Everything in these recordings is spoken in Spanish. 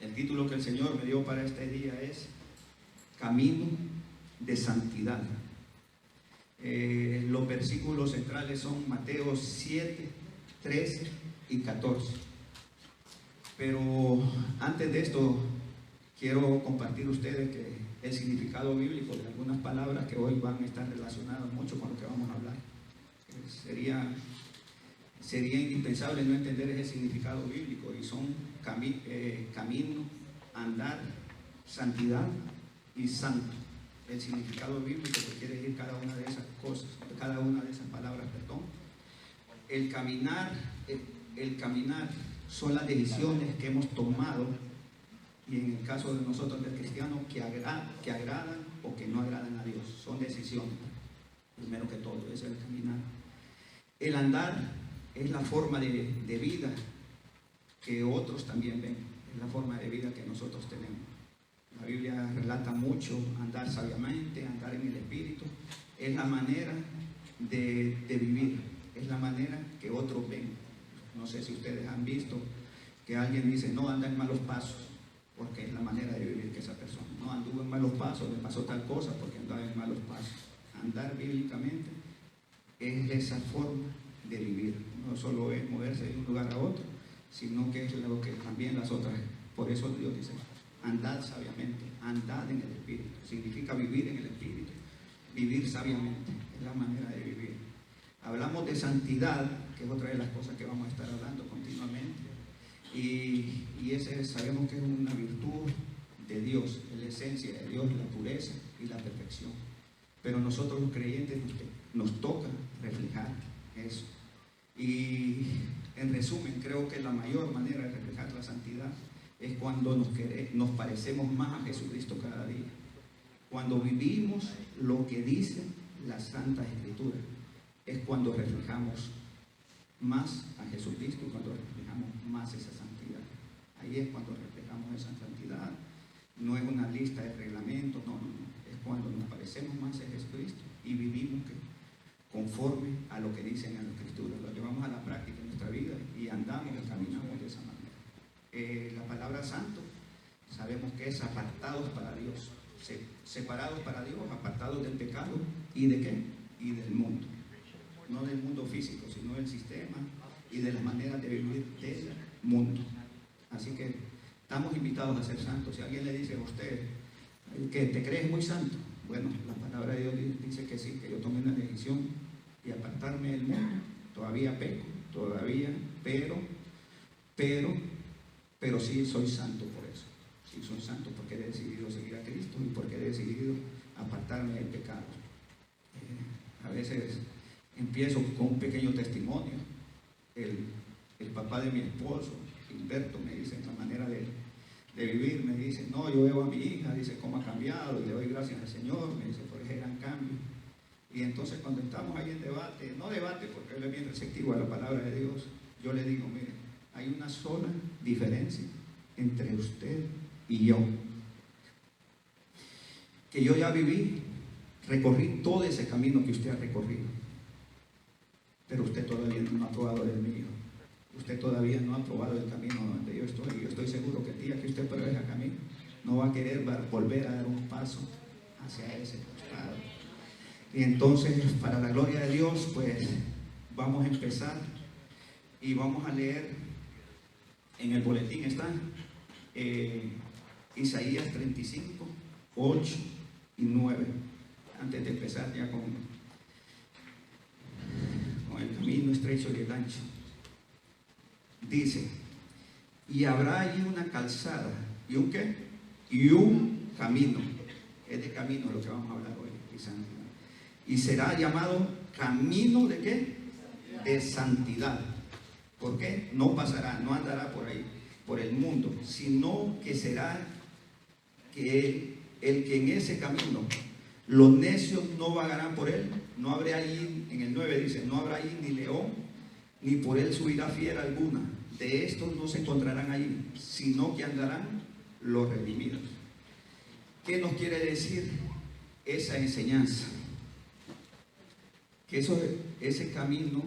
El título que el Señor me dio para este día es Camino de Santidad. Los versículos centrales son Mateo 7, 13 y 14. Pero antes de esto, quiero compartir a ustedes que el significado bíblico de algunas palabras que hoy van a estar relacionadas mucho con lo que vamos a hablar. Sería indispensable no entender ese significado bíblico, y son camino, andar, santidad y santo. El significado bíblico que quiere decir cada una de esas cosas, cada una de esas palabras, perdón. El caminar son las decisiones que hemos tomado, y en el caso de nosotros, del cristiano, que agradan o que no agradan a Dios. Son decisiones, primero que todo, ese es el caminar. El andar es la forma de vida que otros también ven, es la forma de vida que nosotros tenemos. La Biblia relata mucho andar sabiamente, andar en el Espíritu. Es la manera de vivir, es la manera que otros ven. No sé si ustedes han visto que alguien dice, no, anda en malos pasos, porque es la manera de vivir que esa persona. No, anduvo en malos pasos, le pasó tal cosa porque andaba en malos pasos. Andar bíblicamente es esa forma de vivir. No solo es moverse de un lugar a otro, sino que es lo que también las otras. Por eso Dios dice, andad sabiamente, andad en el Espíritu. Significa vivir en el Espíritu, vivir sabiamente, es la manera de vivir. Hablamos de santidad, que es otra de las cosas que vamos a estar hablando continuamente, y ese sabemos que es una virtud de Dios, es la esencia de Dios, la pureza y la perfección. Pero nosotros los creyentes nos toca reflejar eso. Y en resumen, creo que la mayor manera de reflejar la santidad es cuando nos parecemos más a Jesucristo cada día. Cuando vivimos lo que dice la Santa Escritura, es cuando reflejamos más a Jesucristo, cuando reflejamos más esa santidad. Ahí es cuando reflejamos esa santidad. No es una lista de reglamentos, no. Es cuando nos parecemos más a Jesucristo y vivimos conforme a lo que dicen en la Escritura. Lo llevamos a la práctica en nuestra vida y andamos y caminamos de esa manera. La palabra santo, sabemos que es apartados para Dios, separados para Dios, apartados del pecado y ¿de qué? Y del mundo. No del mundo físico, sino del sistema y de las maneras de vivir del mundo. Así que estamos invitados a ser santos. Si alguien le dice a usted que te crees muy santo, bueno, la palabra de Dios dice que sí, que yo tomé una decisión y apartarme del mundo. Todavía peco, pero sí soy santo por eso. Sí soy santo porque he decidido seguir a Cristo y porque he decidido apartarme del pecado. A veces empiezo con un pequeño testimonio. El papá de mi esposo, Gilberto, me dice en la manera de vivir, me dice, no, yo veo a mi hija, dice cómo ha cambiado y le doy gracias al Señor, me dice por ese gran cambio. Y entonces cuando estamos ahí en debate, no debate porque él es bien receptivo a la palabra de Dios, yo le digo, mire, hay una sola diferencia entre usted y yo, que yo ya recorrí todo ese camino que usted ha recorrido, pero usted todavía no ha probado el mío. Usted todavía no ha probado el camino donde yo estoy. Yo estoy seguro que el día que usted pruebe ese camino, no va a querer volver a dar un paso hacia ese costado. Y entonces, para la gloria de Dios, pues vamos a empezar y vamos a leer en el boletín, está Isaías 35, 8 y 9. Antes de empezar ya con el camino estrecho y el ancho. Dice, y habrá allí una calzada, ¿y un qué? Y un camino. Es de camino lo que vamos a hablar hoy, y será llamado camino ¿de qué? De santidad. ¿Por qué? No pasará, no andará por ahí, por el mundo, sino que será que el que en ese camino los necios no vagarán por él. No habrá allí, en el 9 dice, no habrá allí ni león, ni por él subirá fiera alguna. De estos no se encontrarán allí, sino que andarán los redimidos. ¿Qué nos quiere decir esa enseñanza? Que ese camino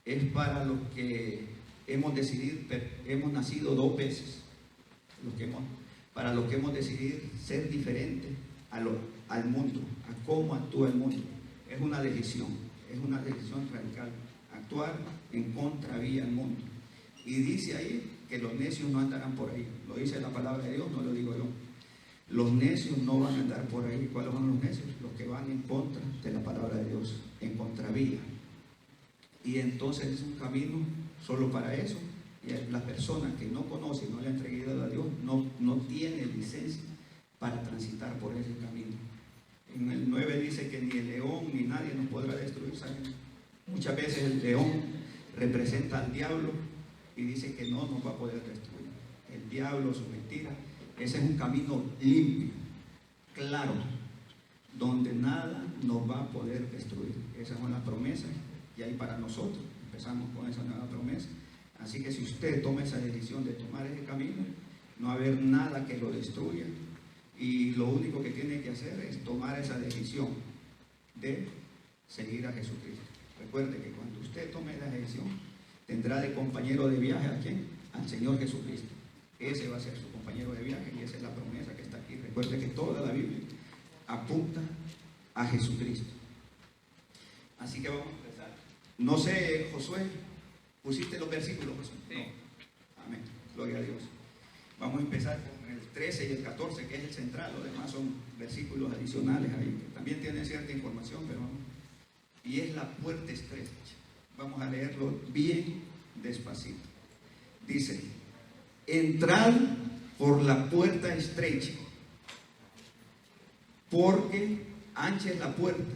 es para los que hemos nacido dos veces. para los que hemos decidido ser diferentes al mundo, a cómo actúa el mundo. Es una decisión radical, actuar en contravía al mundo. Y dice ahí que los necios no andarán por ahí. Lo dice la palabra de Dios, no lo digo yo. Los necios no van a andar por ahí. ¿Cuáles son los necios? Los que van en contra de la palabra de Dios, en contravía. Y entonces es un camino solo para eso. Y las personas que no conocen, no le han entregado a Dios, no tienen licencia para transitar por ese camino. En el 9 dice que ni el león ni nadie nos podrá destruir. ¿Saben? Muchas veces el león representa al diablo y dice que no nos va a poder destruir. El diablo, su mentira. Ese es un camino limpio, claro, donde nada nos va a poder destruir. Esas son las promesas y ahí para nosotros empezamos con esa nueva promesa. Así que si usted toma esa decisión de tomar ese camino, no va a haber nada que lo destruya, y lo único que tiene que hacer es tomar esa decisión de seguir a Jesucristo. Recuerde que cuando usted tome la decisión, tendrá de compañero de viaje ¿a quién? Al Señor Jesucristo. Ese va a ser su compañero de viaje y esa es la promesa que está aquí. Recuerde que toda la Biblia apunta a Jesucristo. Así que vamos a empezar. No sé, Josué, ¿pusiste los versículos, Josué? Sí. No. Amén. Gloria a Dios. Vamos a empezar con el 13 y el 14, que es el central. Los demás son versículos adicionales ahí, que también tienen cierta información, pero y es la puerta estrecha. Vamos a leerlo bien despacito. Dice: entrad por la puerta estrecha, porque ancha es la puerta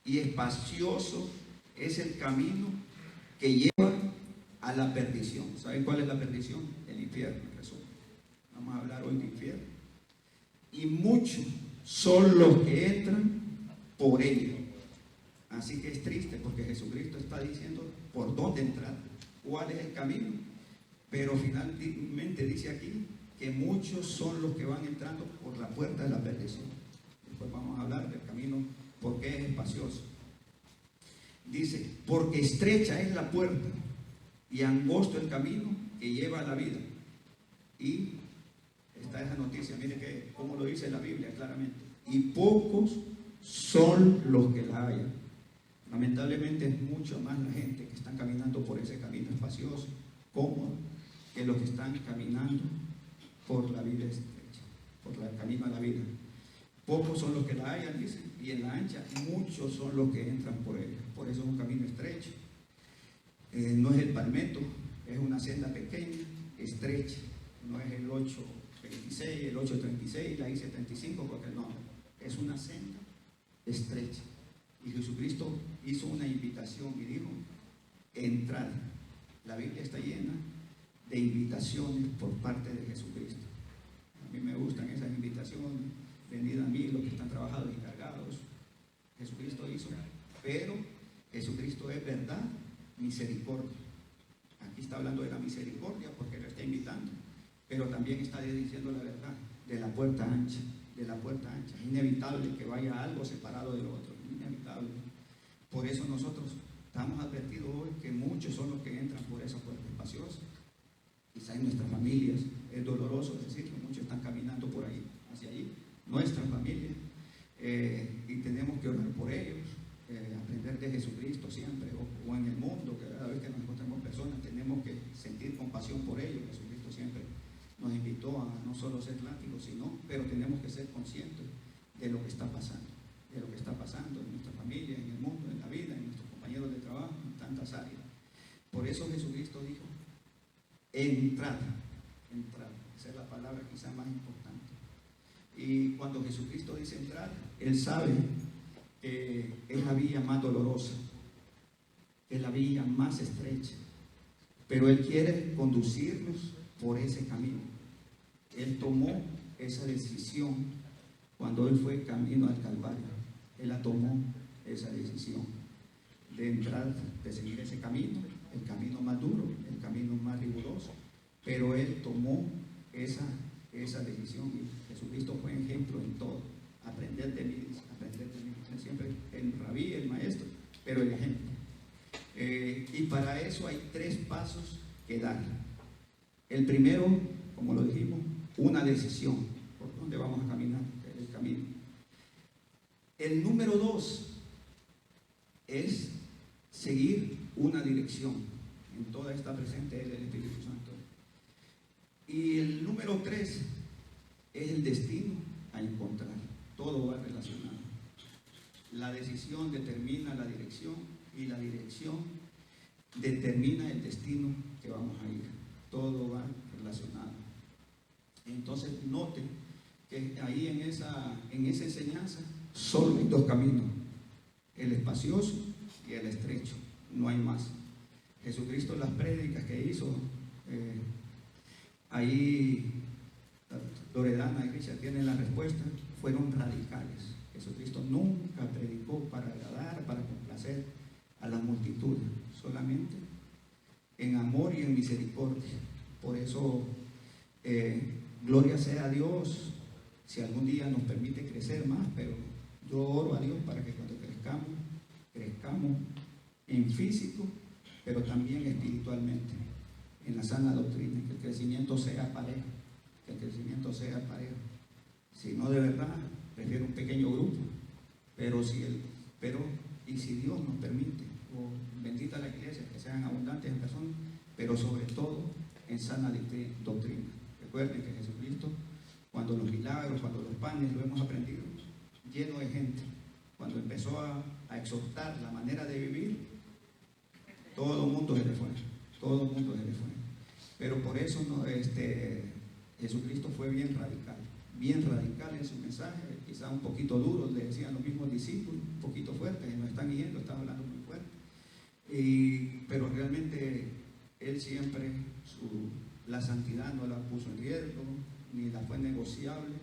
y espacioso es el camino que lleva a la perdición. ¿Saben cuál es la perdición? El infierno, en resumen. Vamos a hablar hoy de infierno. Y muchos son los que entran por ello. Así que es triste porque Jesucristo está diciendo por dónde entrar, cuál es el camino. Pero finalmente dice aquí que muchos son los que van entrando por la puerta de la perdición. Después vamos a hablar del camino, porque es espacioso. Dice, porque estrecha es la puerta y angosto el camino que lleva a la vida. Y está esa noticia, mire cómo lo dice la Biblia claramente. Y pocos son los que la hallan. Lamentablemente es mucho más la gente que están caminando por ese camino espacioso, cómodo, que los que están caminando por la vida estrecha, por el camino a la vida. Pocos son los que la hallan, dicen, y en la ancha muchos son los que entran por ella. Por eso es un camino estrecho. No es el palmetto, es una senda pequeña, estrecha. No es el 826, el 836, la I-75, porque no, es una senda estrecha. Y Jesucristo hizo una invitación y dijo: entrad. La Biblia está llena de invitaciones por parte de Jesucristo. A mí me gustan esas invitaciones. Venid a mí los que están trabajados y cargados. Jesucristo hizo, pero Jesucristo es verdad, misericordia. Aquí está hablando de la misericordia porque lo está invitando, pero también está diciendo la verdad de la puerta ancha, de la puerta ancha. Es inevitable que vaya algo separado del otro, inevitable. Por eso nosotros estamos advertidos hoy que muchos son los que entran por esa puerta espaciosa. Quizá en nuestras familias es doloroso decir que muchos están caminando por ahí, hacia allí, nuestras familias, y tenemos que orar por ellos, aprender de Jesucristo siempre, o en el mundo, que cada vez que nos encontramos personas tenemos que sentir compasión por ellos. Jesucristo siempre nos invitó a no solo ser látigos, pero tenemos que ser conscientes de lo que está pasando, en nuestra familia, en el mundo, en la vida, en nuestros compañeros de trabajo, en tantas áreas. Por eso Jesucristo dijo: entrad. Esa es la palabra quizá más importante. Y cuando Jesucristo dice entrar, Él sabe que es la vía más dolorosa, es la vía más estrecha, pero Él quiere conducirnos por ese camino. Él tomó esa decisión cuando Él fue camino al Calvario. Él la tomó, esa decisión de entrar, de seguir ese camino, el camino más duro, el camino más riguroso, pero Él tomó esa decisión. Y Jesucristo fue ejemplo en todo. Aprender de mí. Siempre el rabí, el maestro, pero el ejemplo. Y para eso hay 3 pasos que dar. El primero, como lo dijimos, una decisión por dónde vamos a caminar, el camino. El número 2 es seguir una dirección. En toda esta presente es el Espíritu Santo. Y el número 3 es el destino a encontrar. Todo va relacionado. La decisión determina la dirección y la dirección determina el destino que vamos a ir. Todo va relacionado. Entonces noten que ahí en esa enseñanza solo hay 2 caminos, el espacioso y el estrecho, no hay más. Jesucristo, las prédicas que hizo, ahí Loredana y Richard tienen la respuesta, fueron radicales. Jesucristo nunca predicó para agradar, para complacer a la multitud, solamente en amor y en misericordia. Por eso, gloria sea a Dios, si algún día nos permite crecer más, pero yo oro a Dios para que cuando crezcamos en físico, pero también espiritualmente, en la sana doctrina, que el crecimiento sea parejo, Si no, de verdad, prefiero un pequeño grupo, pero si Dios nos permite, bendita la iglesia, que sean abundantes en personas, pero sobre todo en sana doctrina. Recuerden que Jesucristo, cuando los milagros, cuando los panes lo hemos aprendido, lleno de gente, cuando empezó a exhortar la manera de vivir, todo el mundo se le fue. Pero por eso Jesucristo fue bien radical en su mensaje, quizá un poquito duro, le decían los mismos discípulos, un poquito fuerte, que nos están yendo, están hablando muy fuerte. Pero realmente él siempre la santidad no la puso en riesgo, ni la fue negociable,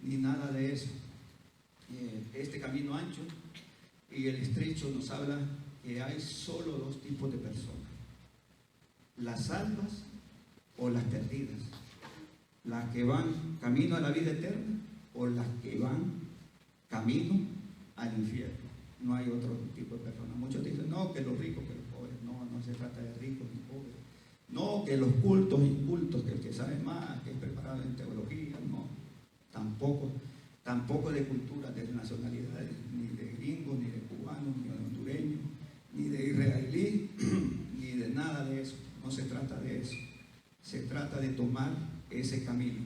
ni nada de eso. Este camino ancho y el estrecho nos habla que hay solo 2 tipos de personas: las salvas o las perdidas, las que van camino a la vida eterna o las que van camino al infierno. No hay otro tipo de personas. Muchos dicen, no, que los ricos, que los pobres. No se trata de ricos ni pobres. No, que los cultos, incultos, que el que sabe más, que es preparado en teología. No, tampoco de culturas, de nacionalidades, ni de gringos, ni de cubanos, ni de hondureños, ni de israelí, ni de nada de eso. No se trata de eso. Se trata de tomar ese camino.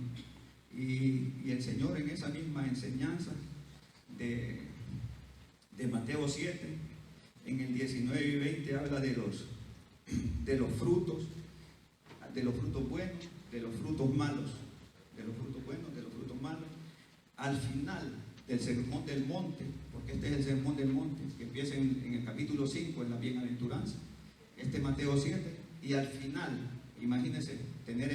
Y el Señor, en esa misma enseñanza de Mateo 7, en el 19 y 20, habla de los frutos buenos, de los frutos malos, al final del sermón del monte, porque este es el sermón del monte, que empieza en el capítulo 5, en la bienaventuranza, Mateo 7, y al final, imagínense, tener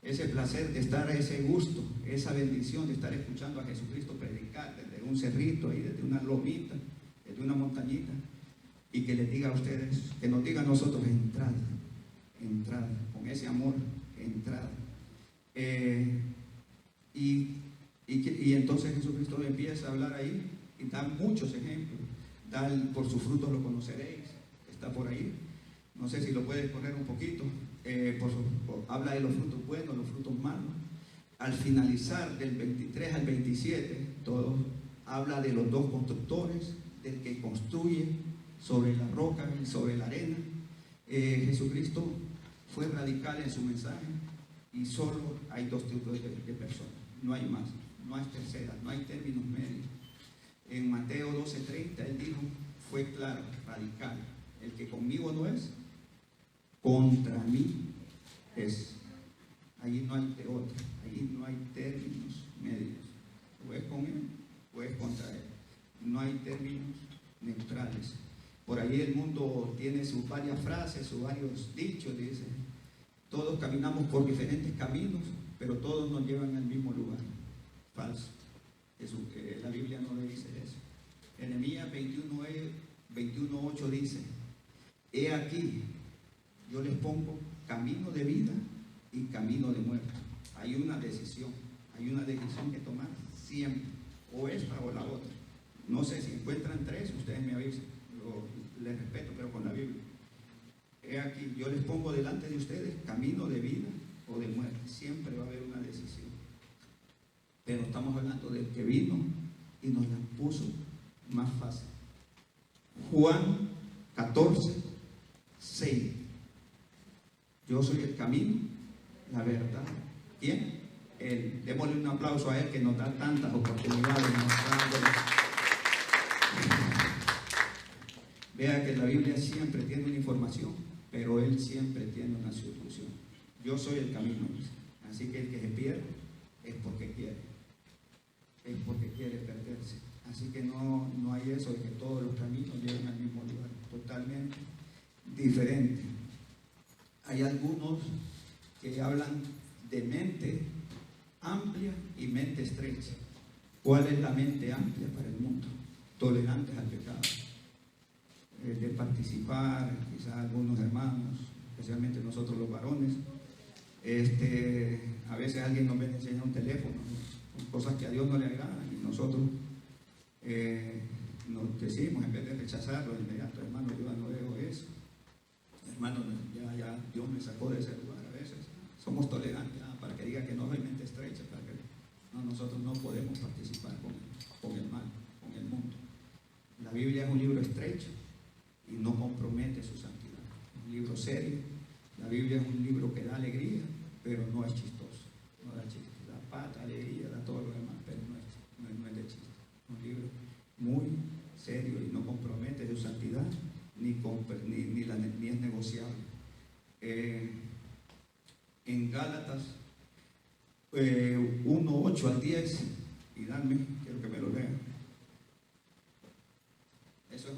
ese placer de estar, ese gusto, esa bendición de estar escuchando a Jesucristo predicar desde un cerrito, ahí desde una lomita, desde una montañita, y que les diga a ustedes, que nos diga a nosotros, entrad, con ese amor, entrad. Y entonces Jesucristo empieza a hablar ahí y da muchos ejemplos. Por sus frutos lo conoceréis, está por ahí. No sé si lo puedes poner un poquito. Habla de los frutos buenos, los frutos malos. Al finalizar del 23 al 27, todo habla de los 2 constructores, del que construye sobre la roca y sobre la arena. Jesucristo fue radical en su mensaje y solo hay 2 tipos de personas, no hay más, no hay terceras, no hay términos medios. En Mateo 12:30 él dijo, fue claro, radical: el que conmigo no es, contra mí es. Ahí no hay de otra, ahí no hay términos medios, o es con él o es contra él, no hay términos neutrales. Por ahí el mundo tiene sus varias frases, sus varios dichos, dice, todos caminamos por diferentes caminos, pero todos nos llevan al mismo lugar. Falso. La Biblia no le dice eso. Jeremías 21:8 dice, he aquí, yo les pongo camino de vida y camino de muerte. Hay una decisión que tomar siempre, o esta o la otra. No sé si encuentran 3, ustedes me avisan, les respeto, pero con la Biblia. He aquí, yo les pongo delante de ustedes camino de vida o de muerte. Siempre pero estamos hablando del que vino y nos la puso más fácil. Juan 14, 6. Yo soy el camino, la verdad. ¿Quién? Él. Démosle un aplauso a Él que nos da tantas oportunidades. Vea que la Biblia siempre tiene una información, pero Él siempre tiene una solución. Yo soy el camino. Así que el que se pierde es porque quiere. Es porque quiere perderse. Así que no hay eso de que todos los caminos llegan al mismo lugar. Totalmente diferente. Hay algunos que hablan de mente amplia y mente estrecha. ¿Cuál es la mente amplia para el mundo? Tolerantes al pecado. De participar, quizás algunos hermanos, especialmente nosotros los varones, a veces alguien nos viene a enseñar un teléfono, con cosas que a Dios no le agradan, y nosotros nos decimos, en vez de rechazarlo de inmediato, hermano, yo no dejo eso, hermano, ya Dios me sacó de ese lugar. A veces somos tolerantes, para que diga que no soy mente estrecha, para que no, nosotros no podemos participar con el mal, con el mundo. La Biblia es un libro estrecho y no compromete su santidad. Un libro serio. La Biblia es un libro que da alegría, pero no es chistoso. No da chiste. Da paz, da alegría, da todo lo demás, pero no es de chiste. Un libro muy serio y no compromete su santidad, ni es negociable. En Gálatas 1, 8 al 10, y quiero que me lo lean. Esa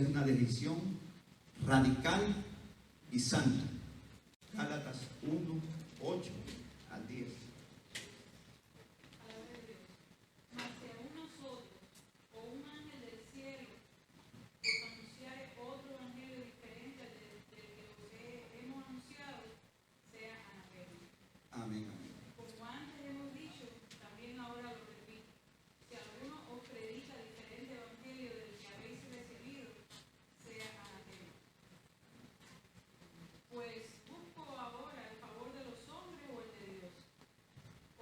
es una decisión radical y santa. Gálatas 1, 8 al 10. Mas si aún nosotros, o un ángel del cielo, os anunciare otro evangelio diferente al del que os hemos anunciado, sea anatema. Amén, amén. Como antes hemos dicho, también ahora lo repito. Si alguno os predica diferente evangelio del que habéis recibido, sea anatema. Pues busco ahora el favor de los hombres o el de Dios.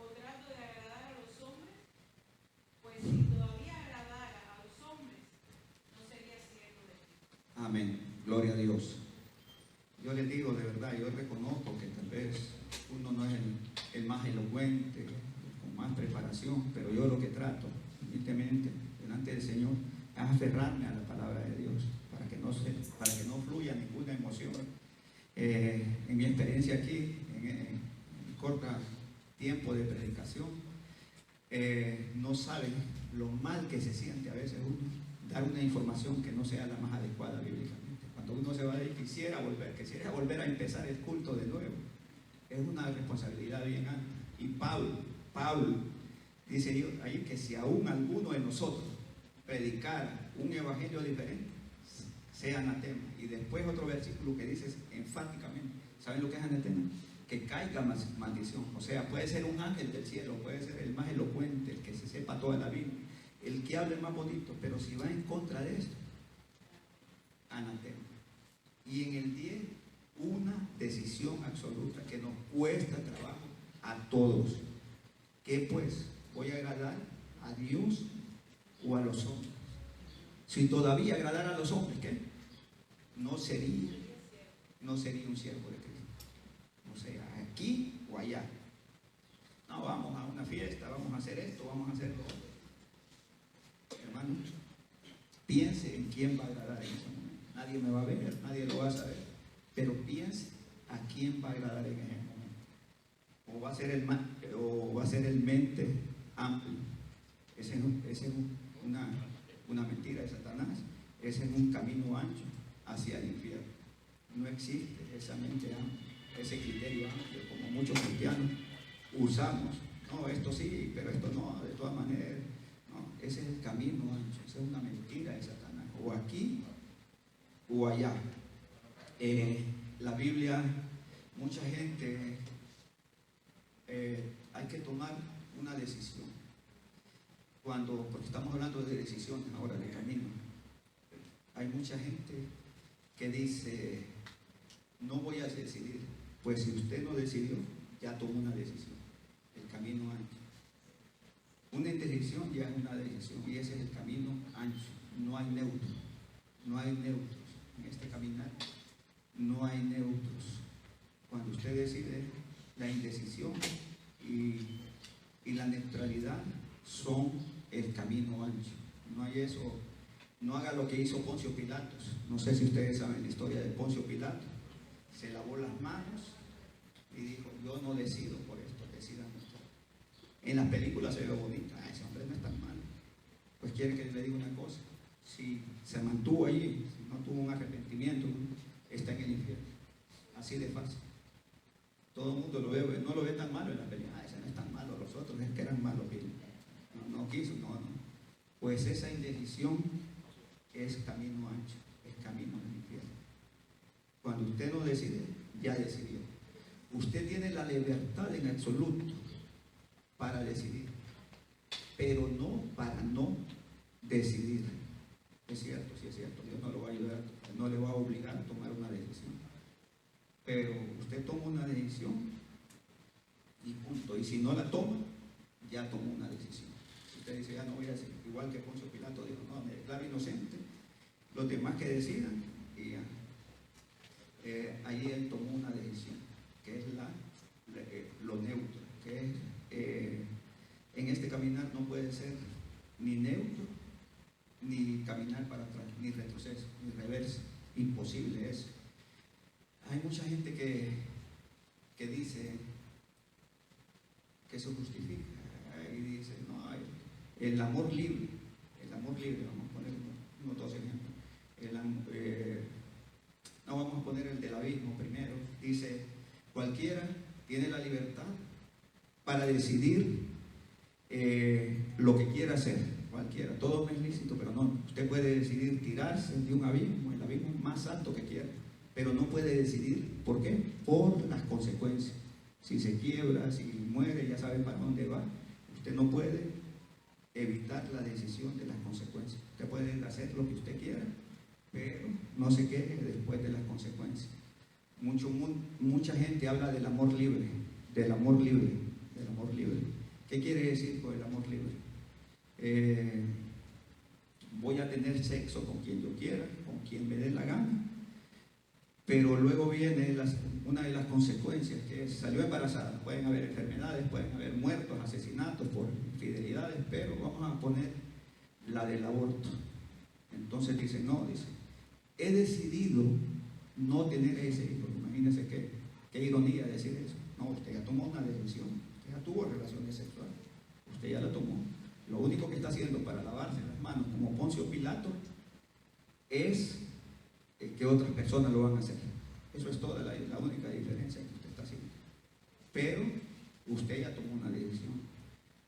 O trato de agradar a los hombres, pues si todavía agradara a los hombres, no sería siervo de ti. Amén. Gloria a Dios. Yo les digo de verdad, yo reconozco que tal vez uno no es el más elocuente, con más preparación, pero yo lo que trato, humildemente, delante del Señor, es aferrarme a la palabra de Dios, para que no fluya ninguna emoción. En mi experiencia aquí, en mi corto tiempo de predicación, no saben lo mal que se siente a veces uno dar una información que no sea la más adecuada bíblicamente. Cuando uno se va a ir, quisiera volver a empezar el culto de nuevo. Es una responsabilidad bien alta. Y Pablo dice ahí que si aún alguno de nosotros predicara un evangelio diferente, sea anatema. Y después otro versículo que dice enfáticamente, ¿saben lo que es anatema? Que caiga maldición. O sea, puede ser un ángel del cielo, puede ser el más elocuente, el que se sepa toda la Biblia, el que hable más bonito, pero si va en contra de esto, anatema. Y en el 10, una decisión absoluta que nos cuesta trabajo a todos. ¿Qué pues? ¿Voy a agradar a Dios o a los hombres? Si todavía agradar a los hombres, ¿qué? No sería un siervo de Cristo. O sea, aquí o allá. No, vamos a una fiesta, vamos a hacer esto, vamos a hacer lo otro. Hermano, piense en quién va a agradar en ese momento. Nadie me va a ver, nadie lo va a saber. Pero piense a quién va a agradar en ese momento. O va a ser el mente amplio. Ese es una mentira de Satanás. Ese es un camino ancho hacia el infierno. No existe esa mente amplia, ese criterio amplio, como muchos cristianos usamos. No, esto sí, pero esto no, de todas maneras. No, ese es el camino ancho, esa es una mentira de Satanás. O aquí o allá. La Biblia, mucha gente, hay que tomar una decisión. Porque estamos hablando de decisiones ahora, de camino. Hay mucha gente que dice, no voy a decidir. Pues si usted no decidió, ya tomó una decisión. El camino ancho. Una indecisión ya es una decisión y ese es el camino ancho. No hay neutros, no hay neutros. En este caminar no hay neutros. Cuando usted decide, la indecisión y la neutralidad son el camino ancho. No hay eso. No haga lo que hizo Poncio Pilatos. No sé si ustedes saben la historia de Poncio Pilato. Se lavó las manos y dijo: yo no decido por esto, decidan ustedes. En las películas se ve bonita. Ese hombre no es tan malo. Pues quiere que le diga una cosa: si se mantuvo allí, si no tuvo un arrepentimiento, está en el infierno. Así de fácil. Todo el mundo lo ve, no lo ve tan malo en la película. Ese no es tan malo, los otros es que eran malos. No quiso, no. Pues esa indecisión es camino ancho, es camino al infierno. Cuando usted no decide, ya decidió. Usted tiene la libertad en absoluto para decidir, pero no para no decidir. Es cierto, sí es cierto, Dios no lo va a ayudar, no le va a obligar a tomar una decisión. Pero usted toma una decisión y punto. Y si no la toma, ya tomó una decisión. Si usted dice: ya no voy a decir, igual que Poncio Pilato dijo: no, me declaro inocente, los demás que decidan, y ya. Ahí él tomó una decisión, que es lo neutro, que es, en este caminar no puede ser ni neutro, ni caminar para atrás, ni retroceso, ni reversa. Imposible eso. Hay mucha gente que dice que se justifica y dice: no, el amor libre, vamos a poner unos dos ejemplos. No, vamos a poner el del abismo primero. Dice: cualquiera tiene la libertad para decidir lo que quiera hacer. Cualquiera, todo es lícito, pero no. Usted puede decidir tirarse de un abismo, el abismo más alto que quiera, pero no puede decidir. ¿Por qué? Por las consecuencias. Si se quiebra, si muere, ya sabe para dónde va. Usted no puede evitar la decisión de las consecuencias. Usted puede hacer lo que usted quiera, pero no se queje después de las consecuencias. Mucha gente habla del amor libre, del amor libre, del amor libre. ¿Qué quiere decir por el amor libre? Voy a tener sexo con quien yo quiera, con quien me dé la gana, pero luego viene una de las consecuencias, que es: salió embarazada. Pueden haber enfermedades, pueden haber muertos, asesinatos por infidelidades, pero vamos a poner la del aborto. Entonces dice: no, he decidido no tener ese hijo. Imagínense qué ironía decir eso. No, usted ya tomó una decisión, usted ya tuvo relaciones sexuales, usted ya la tomó. Lo único que está haciendo para lavarse las manos, como Poncio Pilato, es que otras personas lo van a hacer. Eso es toda la única diferencia que usted está haciendo. Pero usted ya tomó una decisión.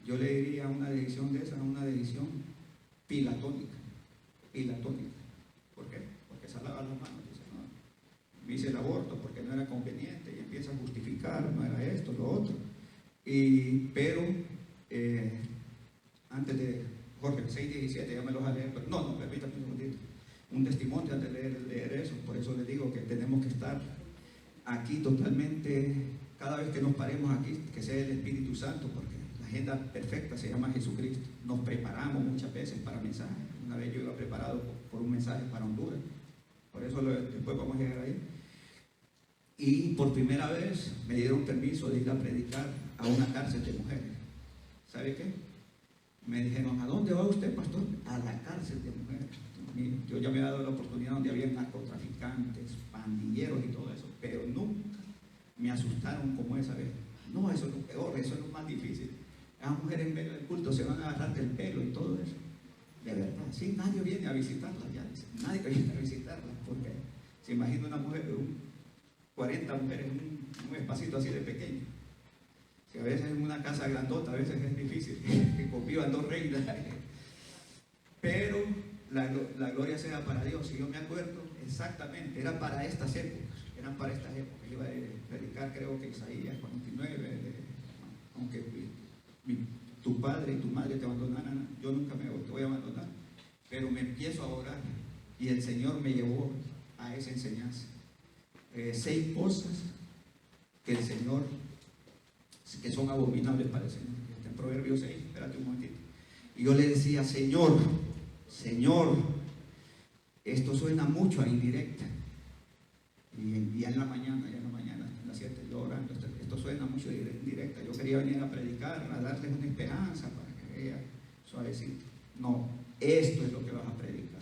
Yo le diría una decisión de esa, una decisión pilatónica. ¿Por qué? Porque se lava las manos. Dice: no, me hice el aborto porque no era conveniente, y empieza a justificar: no era esto, lo otro. Pero antes de Jorge 6:17, ya me los voy a leer, pero no, permítame un segundito. Un testimonio antes de leer eso. Por eso les digo que tenemos que estar aquí totalmente, cada vez que nos paremos aquí, que sea el Espíritu Santo, porque la agenda perfecta se llama Jesucristo. Nos preparamos muchas veces para mensajes. Una vez yo iba preparado por un mensaje para Honduras, por eso después vamos a llegar ahí. Y por primera vez me dieron permiso de ir a predicar a una cárcel de mujeres. ¿Sabe qué? Me dijeron: ¿a dónde va usted, pastor? A la cárcel de mujeres. Yo ya me he dado la oportunidad donde había narcotraficantes, pandilleros y todo eso, pero nunca me asustaron como esa vez. No, eso es lo peor, eso es lo más difícil. Las mujeres en medio del culto se van a agarrar del pelo y todo eso. De verdad, sí, nadie viene a visitarlas ya. Nadie viene a visitarlas, porque se imagina una mujer, 40 mujeres en un espacito así de pequeño. Si a veces en una casa grandota, a veces es difícil que convivan dos reinas. Pero la gloria sea para Dios. Y yo me acuerdo exactamente, era para estas épocas. Iba a predicar, creo que Isaías 49, aunque tu padre y tu madre te abandonaran, yo nunca te voy a abandonar. Pero me empiezo a orar y el Señor me llevó a esa enseñanza. 6 cosas que el Señor, que son abominables para el Señor. Está en Proverbios 6, espérate un momentito. Y yo le decía, Señor, Señor, esto suena mucho a indirecta. Y ya en la mañana, a las 7, yo orando, esto suena mucho a indirecta. Yo quería venir a predicar, a darles una esperanza para que vea suavecito. No, esto es lo que vas a predicar.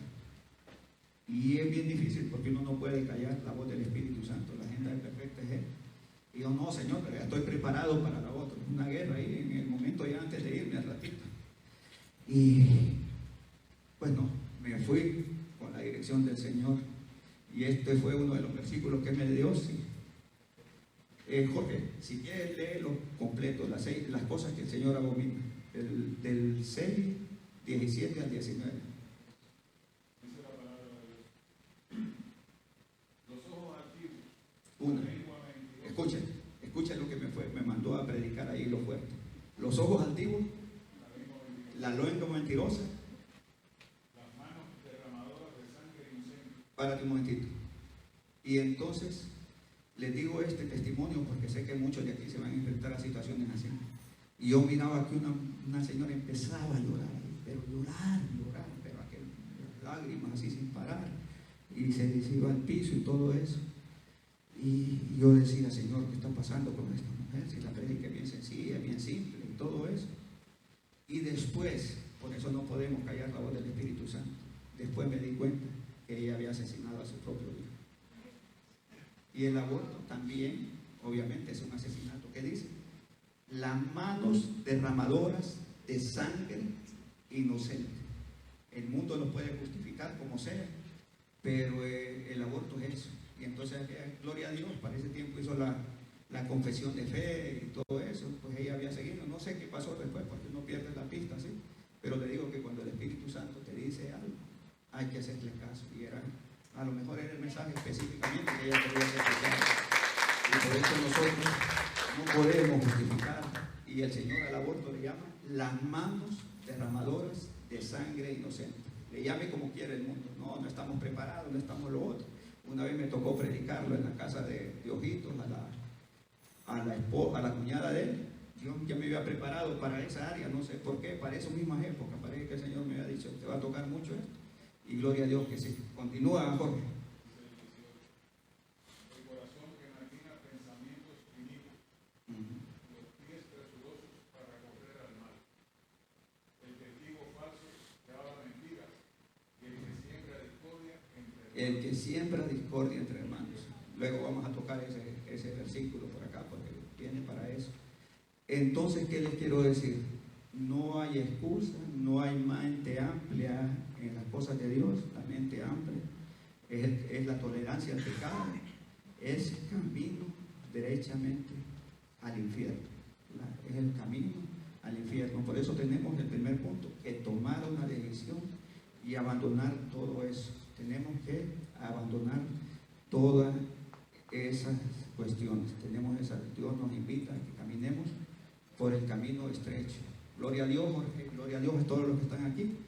Y es bien difícil porque uno no puede callar la voz del Espíritu Santo. La agenda perfecta es Él. Y yo, no, Señor, pero ya estoy preparado para la otra. Una guerra ahí en el momento ya antes de irme al ratito. Y pues no, me fui con la dirección del Señor. Y este fue uno de los versículos que me dio. Sí. Jorge, si quieres léelo completo, las cosas que el Señor abomina, del 6, 17 al 19. Dice la palabra de Dios. Los ojos altivos. Una. Escuchen lo que me mandó a predicar ahí lo fuerte. Los ojos altivos, la lengua mentirosa, las manos derramadoras de sangre inocente. Párate un momentito. Y entonces les digo este testimonio porque sé que muchos de aquí se van a enfrentar a situaciones así. Y yo miraba que una señora empezaba a llorar, pero llorar, pero aquel, lágrimas así sin parar. Y se iba al piso y todo eso. Y yo decía, Señor, ¿qué está pasando con esta mujer? Si la predica es bien sencilla, bien simple y todo eso. Y después, por eso no podemos callar la voz del Espíritu Santo, después me di cuenta que ella había asesinado a su propio hijo. Y el aborto también, obviamente, es un asesinato. ¿Qué dice? Las manos derramadoras de sangre inocente. El mundo lo puede justificar como sea, pero el aborto es eso. Y entonces, gloria a Dios, para ese tiempo hizo la confesión de fe y todo eso, pues ella había seguido. No sé qué pasó después, porque uno pierde la pista, ¿sí? Pero le digo que cuando el Espíritu Santo te dice algo, hay que hacerle caso. Y a lo mejor era el mensaje específicamente que ella quería escuchar. Y por eso nosotros no podemos justificar. Y el Señor al aborto le llama las manos derramadoras de sangre inocente. Le llame como quiere el mundo. No estamos preparados, no estamos lo otro. Una vez me tocó predicarlo en la casa de Ojitos a la cuñada de él. Yo ya me había preparado para esa área, no sé por qué, para esas mismas épocas. Parece que el Señor me había dicho, te va a tocar mucho esto. Y gloria a Dios que sí. Continúa, Jorge. El corazón que maquina pensamientos inicuos, los pies presurosos para correr al mal, el testigo falso que habla mentiras, y el que siembra discordia entre hermanos. El que siembra discordia entre hermanos. Luego vamos a tocar ese versículo por acá porque viene para eso. Entonces, ¿qué les quiero decir? No hay excusa, no hay mente amplia en las cosas de Dios. La mente amplia es la tolerancia al pecado, es camino derechamente al infierno. Es el camino al infierno. Por eso tenemos el primer punto, que tomar una decisión y abandonar todo eso. Tenemos que abandonar todas esas cuestiones. Dios nos invita a que caminemos por el camino estrecho. Gloria a Dios, Jorge, gloria a Dios a todos los que están aquí,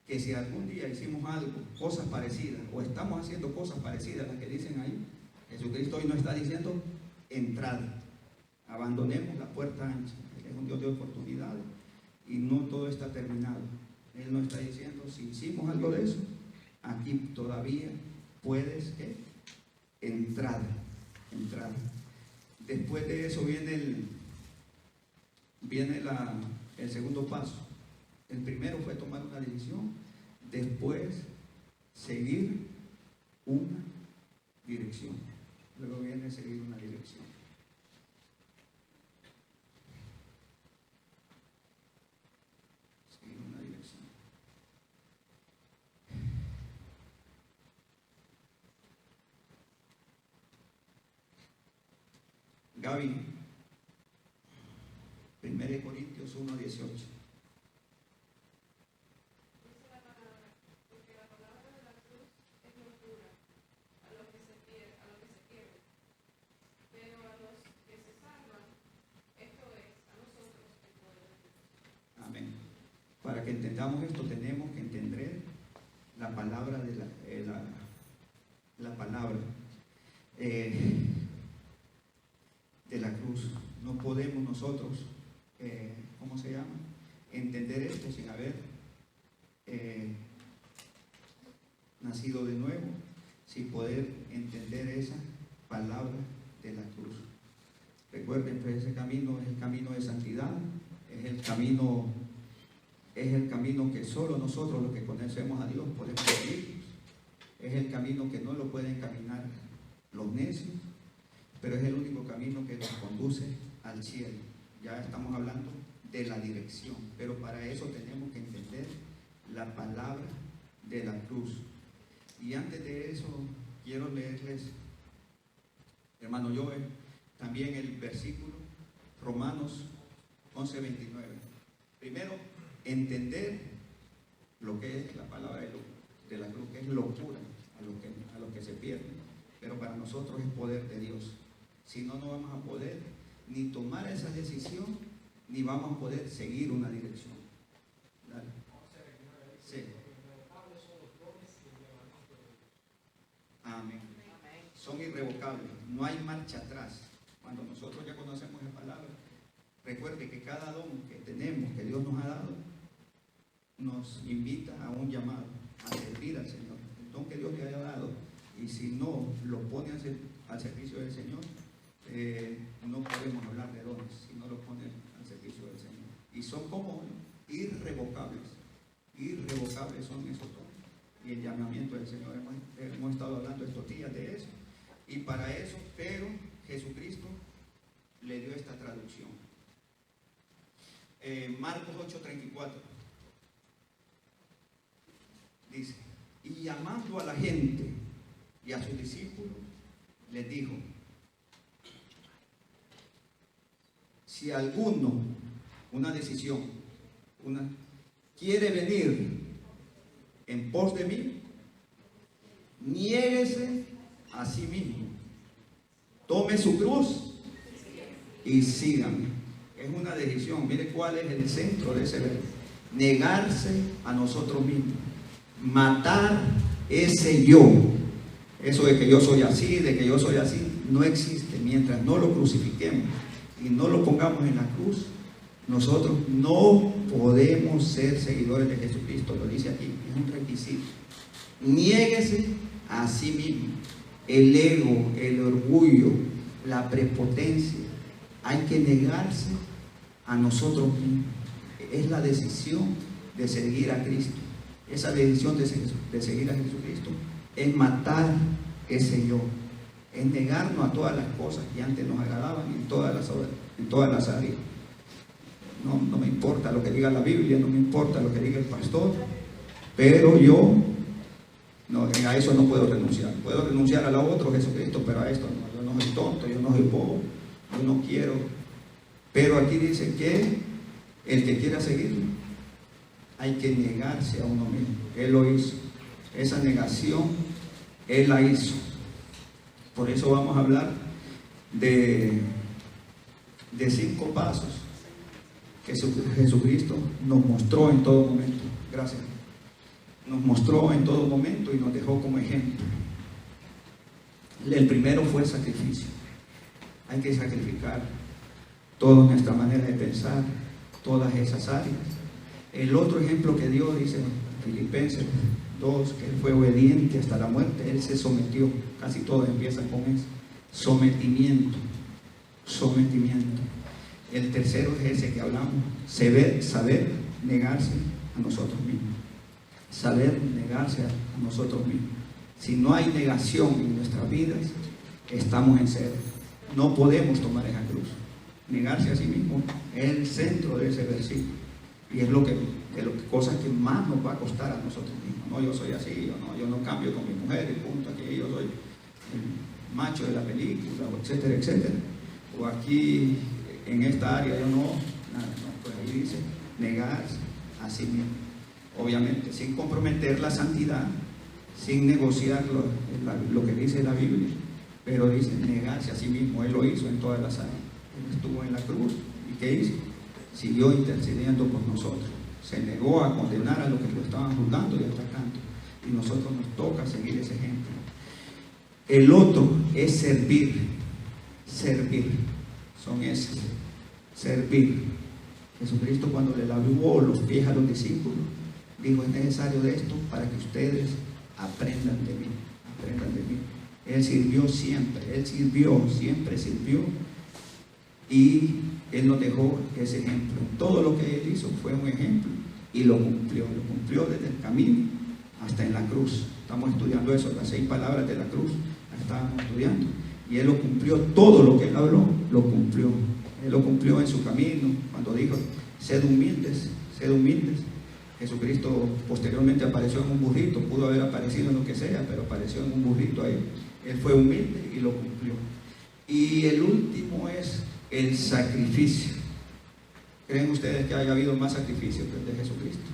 que si algún día hicimos algo, cosas parecidas, o estamos haciendo cosas parecidas a las que dicen ahí, Jesucristo hoy nos está diciendo, entrad, abandonemos la puerta ancha. Él es un Dios de oportunidades y no todo está terminado. Él nos está diciendo, si hicimos algo de eso, aquí todavía puedes entrar. Después de eso viene el segundo paso. El primero fue tomar una decisión, después seguir una dirección. Luego viene seguir una dirección. Seguir una dirección. Gaby, 1 Corintios 1:18. Dice la palabra, porque la palabra de la cruz es locura a los que se pierden, pero a los que se salvan, esto es, a nosotros el poder de Dios. Amén. Para que entendamos esto tenemos que entender la palabra de la palabra de la cruz. No podemos nosotros, ¿cómo se llama? entender esto sin haber nacido de nuevo, sin poder entender esa palabra de la cruz. Recuerden, pues ese camino es el camino de santidad, es el camino que solo nosotros los que conocemos a Dios podemos seguir. Es el camino que no lo pueden caminar los necios, pero es el único camino que nos conduce al cielo. Ya estamos hablando de la dirección, pero para eso tenemos que entender la palabra de la cruz. Y antes de eso, quiero leerles, hermano Joel, también el versículo, Romanos 11:29. Primero, entender lo que es la palabra de la cruz, que es locura a los que se pierden, pero para nosotros es poder de Dios. Si no, no vamos a poder ni tomar esa decisión, ni vamos a poder seguir una dirección. Dale. Sí. Amén. Son irrevocables, no hay marcha atrás. Cuando nosotros ya conocemos la palabra, recuerde que cada don que tenemos, que Dios nos ha dado, nos invita a un llamado, a servir al Señor. El don que Dios le haya dado, y si no lo pone al servicio del Señor, no podemos hablar de dones si no lo pone al servicio del Señor. Y son como irrevocables. Irrevocables son esos dones. Y el llamamiento del Señor, hemos estado hablando estos días de eso. Y para eso, pero Jesucristo le dio esta traducción. Marcos 8:34 dice: y llamando a la gente y a sus discípulos, les dijo: si alguno, una decisión, quiere venir en pos de mí, niéguese a sí mismo, tome su cruz y sígame. Es una decisión. Mire cuál es el centro de ese verso: negarse a nosotros mismos, matar ese yo. Eso de que yo soy así, no existe. Mientras no lo crucifiquemos y no lo pongamos en la cruz, nosotros no podemos ser seguidores de Jesucristo. Lo dice aquí, es un requisito. Niéguese a sí mismo. El ego, el orgullo, la prepotencia, hay que negarse a nosotros mismos. Es la decisión de seguir a Cristo. Esa decisión de seguir a Jesucristo es matar ese yo, es negarnos a todas las cosas que antes nos agradaban en todas las áreas. No me importa lo que diga la Biblia, no me importa lo que diga el pastor, pero yo a eso no puedo renunciar. Puedo renunciar a lo otro, Jesucristo, pero a esto no. Yo no soy tonto, yo no soy bobo, yo no quiero. Pero aquí dice que el que quiera seguirlo, hay que negarse a uno mismo. Él lo hizo. Esa negación, Él la hizo. Por eso vamos a hablar de 5 pasos que Jesucristo nos mostró en todo momento. Gracias. Nos mostró en todo momento y nos dejó como ejemplo. El primero fue el sacrificio. Hay que sacrificar toda nuestra manera de pensar, todas esas áreas. El otro ejemplo que dio, dice Filipenses 2, que Él fue obediente hasta la muerte. Él se sometió. Casi todos empiezan con eso. Sometimiento. El tercero es ese que hablamos: saber negarse a nosotros mismos. Saber negarse a nosotros mismos. Si no hay negación en nuestras vidas, estamos en cero. No podemos tomar esa cruz. Negarse a sí mismo es el centro de ese versículo. Y es cosas que más nos va a costar a nosotros mismos. No, yo soy así, yo no cambio con mi mujer, y punto, aquí yo soy el macho de la película, etcétera, etcétera. O aquí, en esta área, yo no, pues ahí dice, negarse a sí mismo. Obviamente, sin comprometer la santidad, sin negociar lo que dice la Biblia, pero dice negarse a sí mismo. Él lo hizo en todas las áreas. Él estuvo en la cruz, ¿y qué hizo? Siguió intercediendo por nosotros. Se negó a condenar a los que lo estaban juzgando y atacando. Y nosotros nos toca seguir ese ejemplo. El otro es servir. Son esos. Servir. Jesucristo, cuando le lavó los pies a los discípulos, dijo: es necesario de esto para que ustedes aprendan de mí, aprendan de mí. Él sirvió siempre, Él sirvió, siempre sirvió, y Él nos dejó ese ejemplo. Todo lo que Él hizo fue un ejemplo y lo cumplió desde el camino hasta en la cruz. Estamos estudiando eso, las 6 palabras de la cruz, las estábamos estudiando, y Él lo cumplió. Todo lo que Él habló, lo cumplió. Él lo cumplió en su camino, cuando dijo: sed humildes, sed humildes. Jesucristo posteriormente apareció en un burrito, pudo haber aparecido en lo que sea, pero apareció en un burrito ahí. Él fue humilde y lo cumplió. Y el último es el sacrificio. ¿Creen ustedes que haya habido más sacrificios que el de Jesucristo?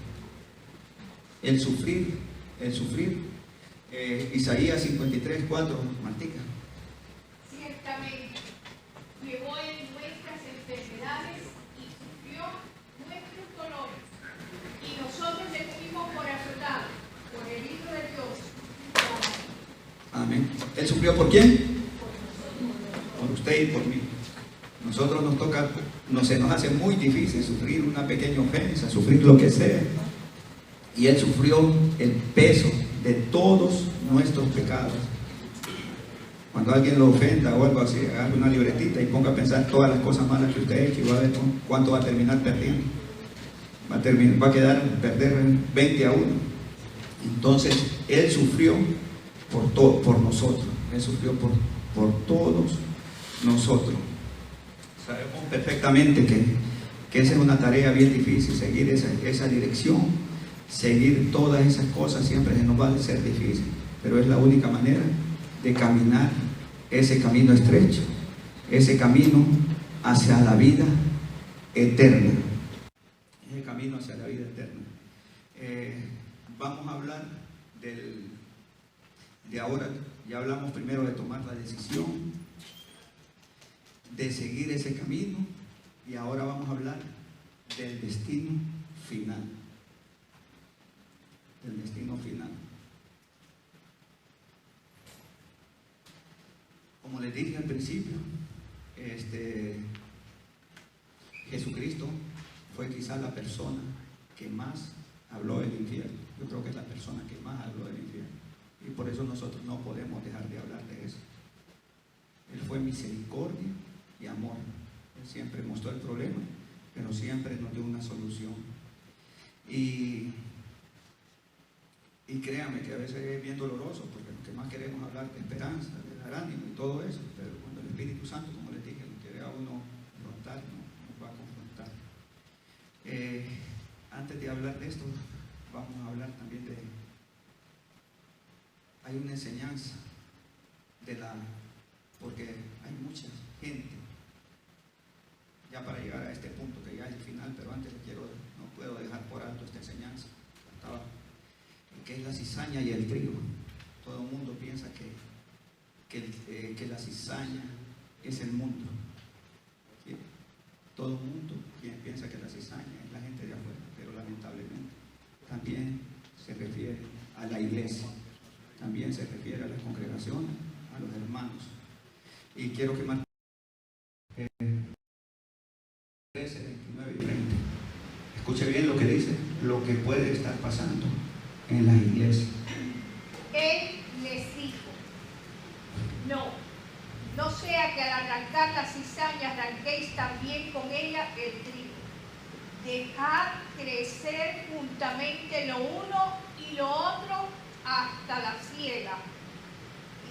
El sufrir, el sufrir. Isaías 53:4, Martica. Ciertamente, llevó en nuestras enfermedades y sufrió nuestros dolores, y nosotros le tuvimos por azotado, por herido de Dios. Amén. ¿Él sufrió por quién? Por usted y por mí. Nosotros nos toca, se nos hace muy difícil sufrir una pequeña ofensa, sufrir lo que sea. Y Él sufrió el peso de todos nuestros pecados. Cuando alguien lo ofenda o algo así, agarre una libretita y ponga a pensar todas las cosas malas que usted ha hecho y va a ver cuánto va a terminar perdiendo. Va a quedar perder 20-1. Entonces, Él sufrió por nosotros. Él sufrió por todos nosotros. Sabemos perfectamente que esa es una tarea bien difícil, seguir esa dirección, seguir todas esas cosas siempre se nos va a ser difícil, pero es la única manera de caminar ese camino estrecho, ese camino hacia la vida eterna. Ese camino hacia la vida eterna. Vamos a hablar de ahora. Ya hablamos primero de tomar la decisión, de seguir ese camino, y ahora vamos a hablar del destino final. Del destino final. Como les dije al principio, Jesucristo fue quizás la persona que más habló del infierno. Yo creo que es la persona que más habló del infierno, y por eso nosotros no podemos dejar de hablar de eso. Él fue misericordia y amor. Él siempre mostró el problema, pero siempre nos dio una solución. Y créanme que a veces es bien doloroso, porque lo que más queremos hablar de esperanza, de dar ánimo y todo eso, pero cuando el Espíritu Santo, como les dije, nos quiere a uno confrontar, nos va a confrontar. Antes de hablar de esto, vamos a hablar también hay una enseñanza porque hay mucha gente, ya para llegar a este punto que ya es el final, pero antes no puedo dejar por alto esta enseñanza, que es la cizaña y el trigo. Todo el mundo piensa que la cizaña es el mundo. ¿Sí? Todo el mundo piensa que la cizaña es la gente de afuera, pero lamentablemente también se refiere a la iglesia, también se refiere a las congregaciones, a los hermanos. Y quiero que marquen 13, 29 y 30. Escuche bien lo que dice, lo que puede estar pasando en las iglesias. Él les dijo: no sea que al arrancar la cizaña arranquéis también con ella el trigo. Dejad crecer juntamente lo uno y lo otro hasta la siega.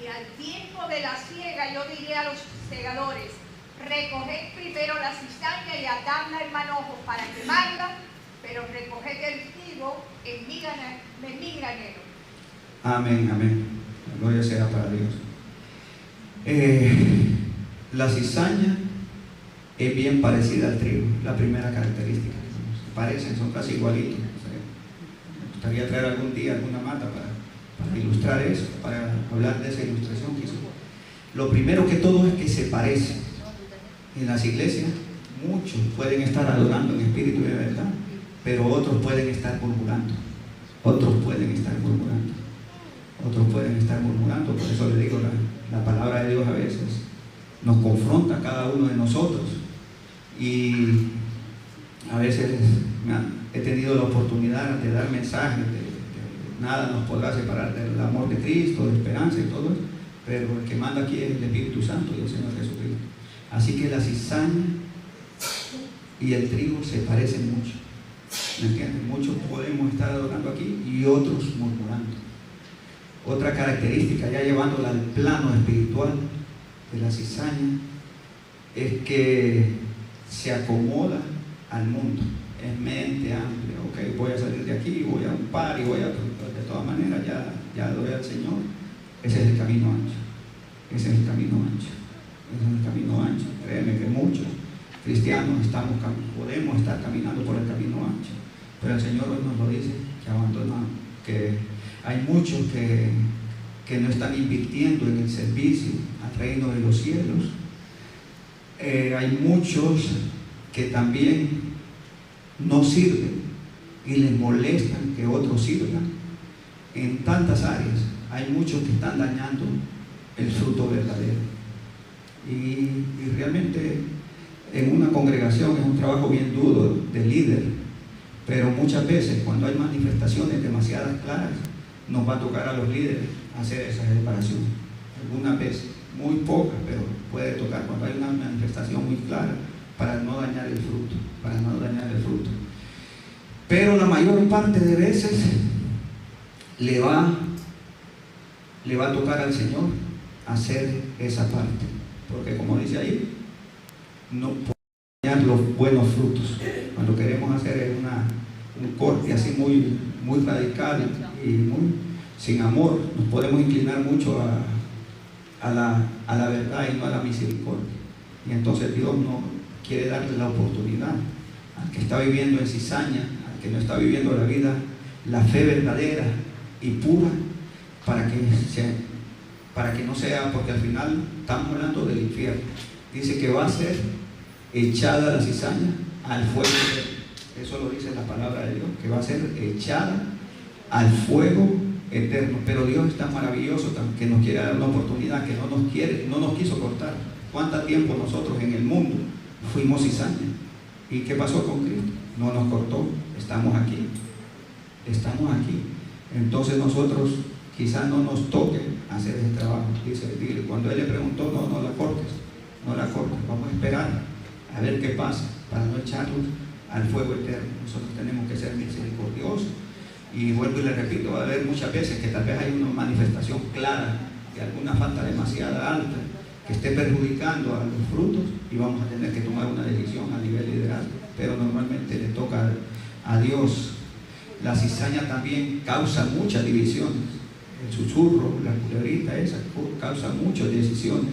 Y al tiempo de la siega yo diré a los segadores: recoged primero la cizaña y atadla en manojo para quemarla, pero recoged el trigo en mi granero. Amén, amén. La gloria sea para Dios. La cizaña es bien parecida al trigo, la primera característica. Se parecen, son casi igualitos. Me gustaría traer algún día alguna mata para ilustrar eso, para hablar de esa ilustración que hizo. Lo primero que todo es que se parecen. En las iglesias muchos pueden estar adorando en espíritu y de verdad, pero otros pueden estar murmurando. Otros pueden estar murmurando. Por eso le digo, la palabra de Dios a veces nos confronta a cada uno de nosotros. Y A veces he tenido la oportunidad de dar mensajes de nada nos podrá separar del amor de Cristo, de esperanza y todo eso, pero el que manda aquí es el Espíritu Santo y el Señor Jesucristo. Así que la cizaña y el trigo se parecen mucho. ¿Me entienden? Muchos podemos estar adorando aquí y otros murmurando. Otra característica, ya llevándola al plano espiritual de la cizaña, es que se acomoda al mundo. Es mente amplia. Ok, voy a salir de aquí, voy a un par y voy a... De todas maneras, ya adoré al Señor. Ese es el camino ancho. Ese es el camino ancho. Ese es el camino ancho. Créeme que muchos cristianos podemos estar caminando por el camino ancho. Pero el Señor hoy nos lo dice, que abandonamos, que hay muchos que no están invirtiendo en el servicio al reino de los cielos. Hay muchos que también no sirven y les molestan que otros sirvan. En tantas áreas hay muchos que están dañando el fruto verdadero. Y realmente en una congregación es un trabajo bien duro de líder, pero muchas veces cuando hay manifestaciones demasiadas claras, nos va a tocar a los líderes hacer esa separación. Algunas veces, muy pocas, pero puede tocar cuando hay una manifestación muy clara para no dañar el fruto, Pero la mayor parte de veces le va a tocar al Señor hacer esa parte, porque como dice ahí, no podemos dañar los buenos frutos. Cuando queremos hacer un corte así muy radical y muy sin amor, nos podemos inclinar mucho a la verdad y no a la misericordia. Y entonces Dios no quiere darle la oportunidad al que está viviendo en cizaña, al que no está viviendo la vida, la fe verdadera y pura, para que no sea, porque al final estamos hablando del infierno. Dice que va a ser echada la cizaña al fuego. Eso lo dice la palabra de Dios, que va a ser echada al fuego eterno. Pero Dios es tan maravilloso que nos quiere dar una oportunidad, que no nos quiso cortar. ¿Cuánto tiempo nosotros en el mundo fuimos cizaña? ¿Y qué pasó con Cristo? No nos cortó, estamos aquí. Entonces nosotros quizás no nos toque hacer ese trabajo. Dice, cuando Él le preguntó, no la cortes, vamos a esperar a ver qué pasa, para no echarlos al fuego eterno. Nosotros tenemos que ser misericordiosos. Y vuelvo y le repito, va a haber muchas veces que tal vez hay una manifestación clara de alguna falta demasiada alta que esté perjudicando a los frutos, y vamos a tener que tomar una decisión a nivel liderazgo. Pero normalmente le toca a Dios. La cizaña también causa muchas divisiones. El susurro, la culebrita esa, causa muchas decisiones.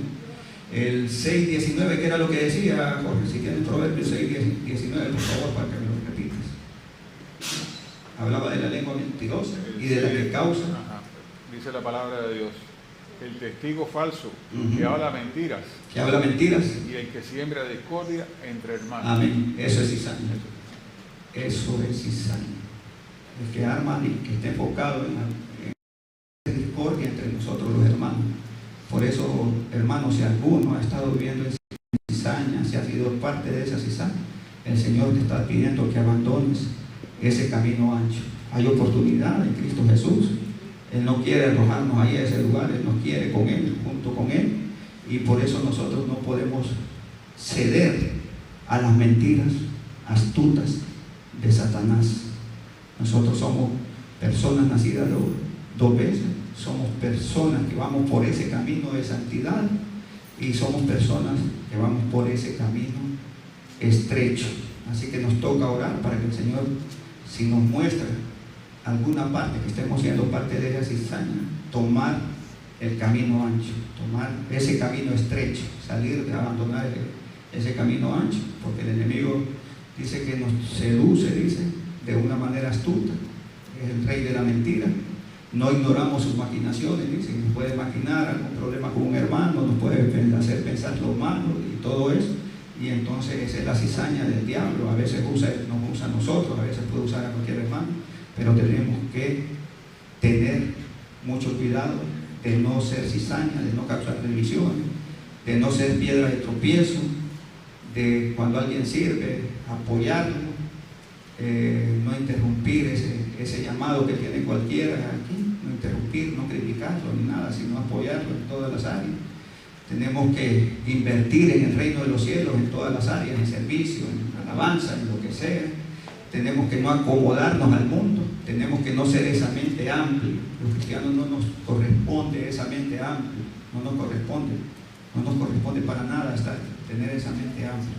El 6:19, que era lo que decía Jorge, si tienes Proverbios 6:19, por favor, para que me lo repitas. Hablaba de la lengua mentirosa y de la que causa. Dice la palabra de Dios: el testigo falso, que habla mentiras. Y el que siembra discordia entre hermanos. Amén. Eso es cizaña. El que arma y que esté enfocado en discordia entre nosotros los hermanos. Por eso, hermanos, si alguno ha estado viviendo en cizaña, si ha sido parte de esa cizaña, el Señor te está pidiendo que abandones ese camino ancho. Hay oportunidad en Cristo Jesús. Él no quiere arrojarnos ahí a ese lugar, Él nos quiere con Él, junto con Él. Y por eso nosotros no podemos ceder a las mentiras astutas de Satanás. Nosotros somos personas nacidas dos veces. Somos personas que vamos por ese camino de santidad, y somos personas que vamos por ese camino estrecho. Así que nos toca orar para que el Señor, si nos muestra alguna parte que estemos siendo parte de esa cizaña, tomar el camino ancho, tomar ese camino estrecho, salir de abandonar ese camino ancho, porque el enemigo dice que nos seduce, de una manera astuta. Es el rey de la mentira. No ignoramos sus maquinaciones, nos puede maquinar algún problema con un hermano, nos puede hacer pensar lo malo y todo eso. Y entonces esa es la cizaña del diablo. A veces nos usa a nosotros, a veces puede usar a cualquier hermano, pero tenemos que tener mucho cuidado de no ser cizaña, de no causar divisiones, de no ser piedra de tropiezo, de cuando alguien sirve, apoyarlo, no interrumpir ese llamado que tiene cualquiera aquí, no interrumpir, no criticarlo ni nada, sino apoyarlo en todas las áreas. Tenemos que invertir en el reino de los cielos en todas las áreas, en servicio, en alabanza, en lo que sea. Tenemos que no acomodarnos al mundo, tenemos que no ser esa mente amplia. Los cristianos no nos corresponde esa mente amplia, no nos corresponde para nada tener esa mente amplia.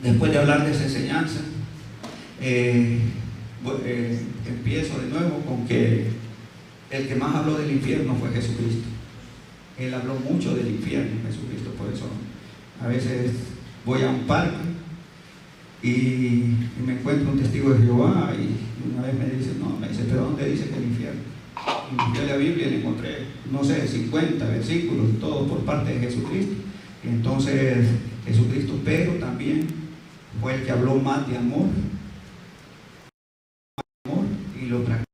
Después de hablar de esa enseñanza, empiezo de nuevo con que el que más habló del infierno fue Jesucristo. Él habló mucho del infierno, Jesucristo. Por eso a veces voy a un parque y me encuentro un testigo de Jehová y una vez me dice, pero ¿dónde dice que el infierno? Y fui a la Biblia y le encontré, 50 versículos, todo por parte de Jesucristo. Y entonces Jesucristo, pero también fue el que habló más de amor y lo practicó.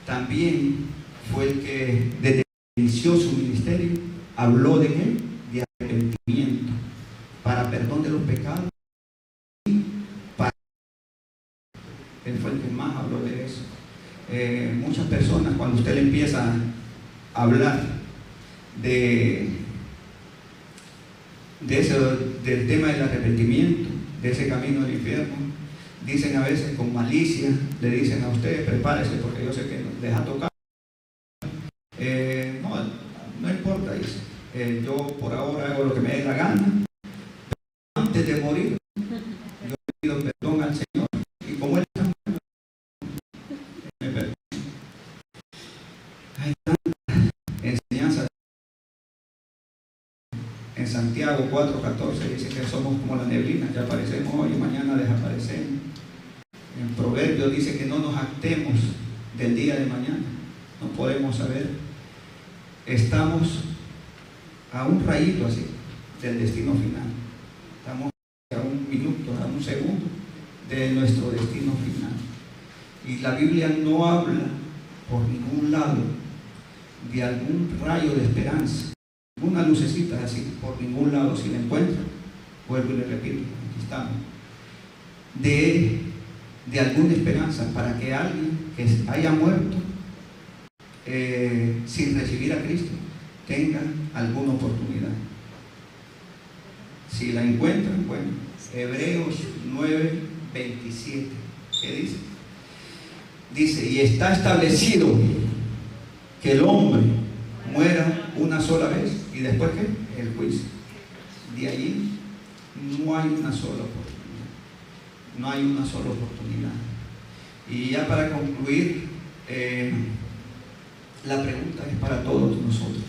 También fue el que desde que inició su ministerio habló de qué? De arrepentimiento para perdón de los pecados y para... Él fue el que más habló de eso. Muchas personas, cuando usted le empieza a hablar del tema del arrepentimiento, de ese camino al infierno, dicen a veces con malicia, le dicen a usted, prepárese porque yo sé que les ha tocado. No importa, dice. Yo por ahora hago lo que me dé la gana. Pero antes de morir, yo pido perdón al Señor. Y como Él está muerto, me perdona. Hay tantas enseñanzas. En Santiago 4:14 dice que somos como la neblina, que aparecemos hoy y mañana desaparecemos. En Proverbios dice que no nos actemos del día de mañana. No podemos saber. Estamos a un rayito así del destino final. Estamos a un minuto, a un segundo de nuestro destino final. Y la Biblia no habla por ningún lado de algún rayo de esperanza, una lucecita así, por ningún lado. Si la encuentran, vuelvo y le repito, aquí estamos. De alguna esperanza para que alguien que haya muerto sin recibir a Cristo tenga alguna oportunidad. Si la encuentran, bueno, Hebreos 9:27, ¿qué dice? Dice, y está establecido que el hombre muera una sola vez y después ¿qué? El juicio. De allí no hay una sola oportunidad. No hay una sola oportunidad. Y ya para concluir, la pregunta es para todos nosotros.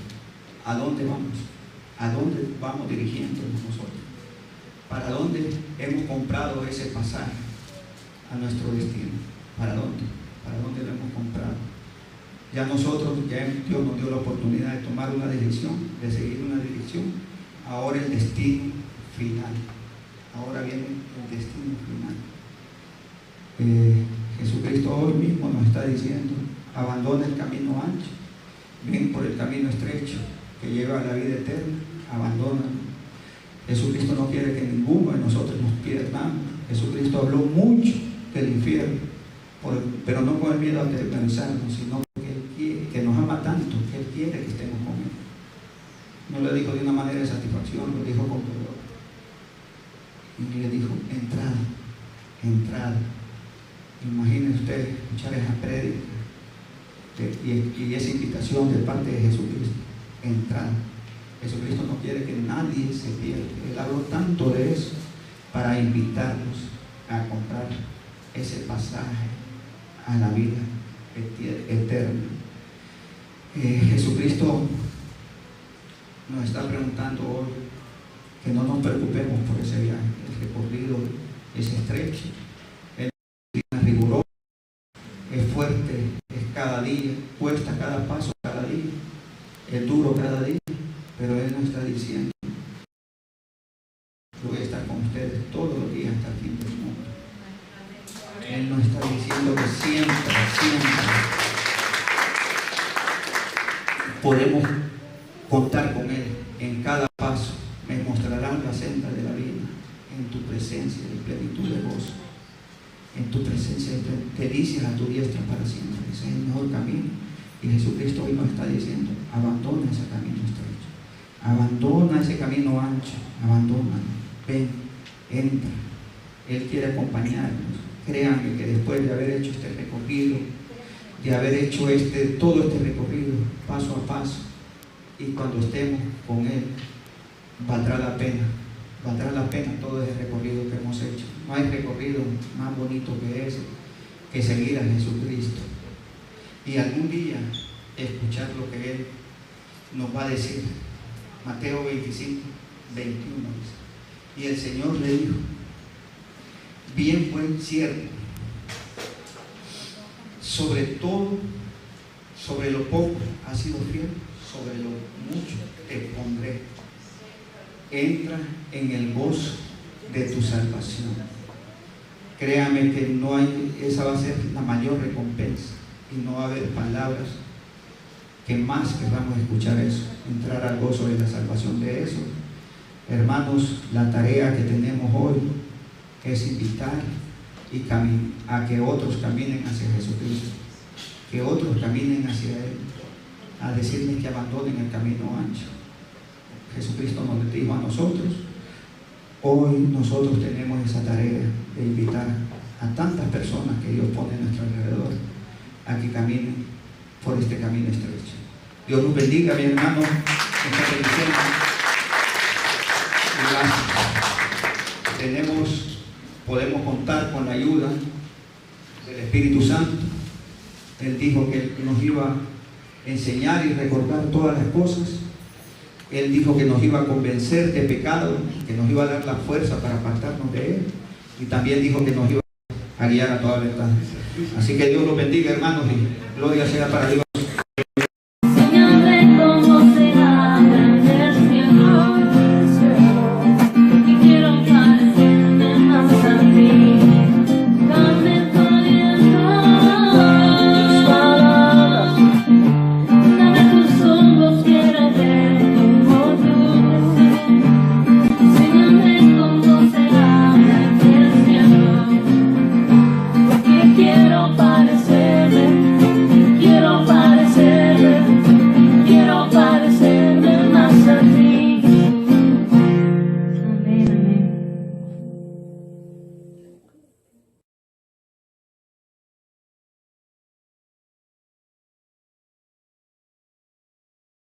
¿A dónde vamos? ¿A dónde vamos dirigiéndonos nosotros? ¿Para dónde hemos comprado ese pasaje a nuestro destino? ¿Para dónde? ¿Para dónde lo hemos comprado? Ya nosotros, Dios nos dio la oportunidad de tomar una dirección, de seguir una dirección. Ahora el destino final. Ahora viene el destino final. Jesucristo hoy mismo nos está diciendo, abandona el camino ancho, ven por el camino estrecho que lleva a la vida eterna, abandónalo. Jesucristo no quiere que ninguno de nosotros nos perdamos. Jesucristo habló mucho del infierno, pero no con el miedo a aterrorizarnos, sino porque Él quiere, que nos ama tanto, que Él quiere que estemos con Él. No lo dijo de una manera de satisfacción, lo dijo con dolor. Y le dijo, entrad, entrad. Imagine usted escuchar esa prédica y esa invitación de parte de Jesucristo. Entrad. Jesucristo no quiere que nadie se pierda. Él habló tanto de eso para invitarnos a comprar ese pasaje a la vida eterna. Jesucristo nos está preguntando hoy que no nos preocupemos por ese viaje. El recorrido es estrecho, es riguroso, es fuerte, es cada día, cuesta cada paso cada día, es duro cada día, pero Él nos está diciendo, yo voy a estar con ustedes todos los días hasta el fin del mundo. Él nos está diciendo que siempre podemos contar con Él en cada paso. Me mostrarán la senda de la vida en tu presencia. presencia de plenitud de gozo. En tu presencia te dices a tu diestra para siempre. Ese es el mejor camino. Y Jesucristo hoy nos está diciendo, abandona ese camino estrecho. Abandona ese camino ancho. Abandona. Ven, entra. Él quiere acompañarnos. Créanme que después de haber hecho este recorrido, de haber hecho todo este recorrido paso a paso, y cuando estemos con Él, valdrá la pena todo ese recorrido que hemos hecho. No hay recorrido más bonito que ese, que seguir a Jesucristo y algún día escuchar lo que Él nos va a decir. Mateo 25, 21 dice, y el Señor le dijo, bien buen siervo, sobre todo, sobre lo poco has sido fiel, sobre lo mucho te pondré. Entra en el gozo de tu salvación. Créame que esa va a ser la mayor recompensa, y no va a haber palabras que más queramos escuchar eso, entrar al gozo de la salvación de eso. Hermanos, la tarea que tenemos hoy es invitar a que otros caminen hacia Jesucristo, que otros caminen hacia Él, a decirles que abandonen el camino ancho. Jesucristo nos dijo a nosotros. Hoy nosotros tenemos esa tarea de invitar a tantas personas que Dios pone a nuestro alrededor a que caminen por este camino estrecho. Dios los bendiga, mi hermano, esta bendición. Podemos contar con la ayuda del Espíritu Santo. Él dijo que nos iba a enseñar y recordar todas las cosas. Él dijo que nos iba a convencer de pecado, que nos iba a dar la fuerza para apartarnos de Él, y también dijo que nos iba a guiar a toda verdad. Así que Dios los bendiga, hermanos, y gloria sea para Dios.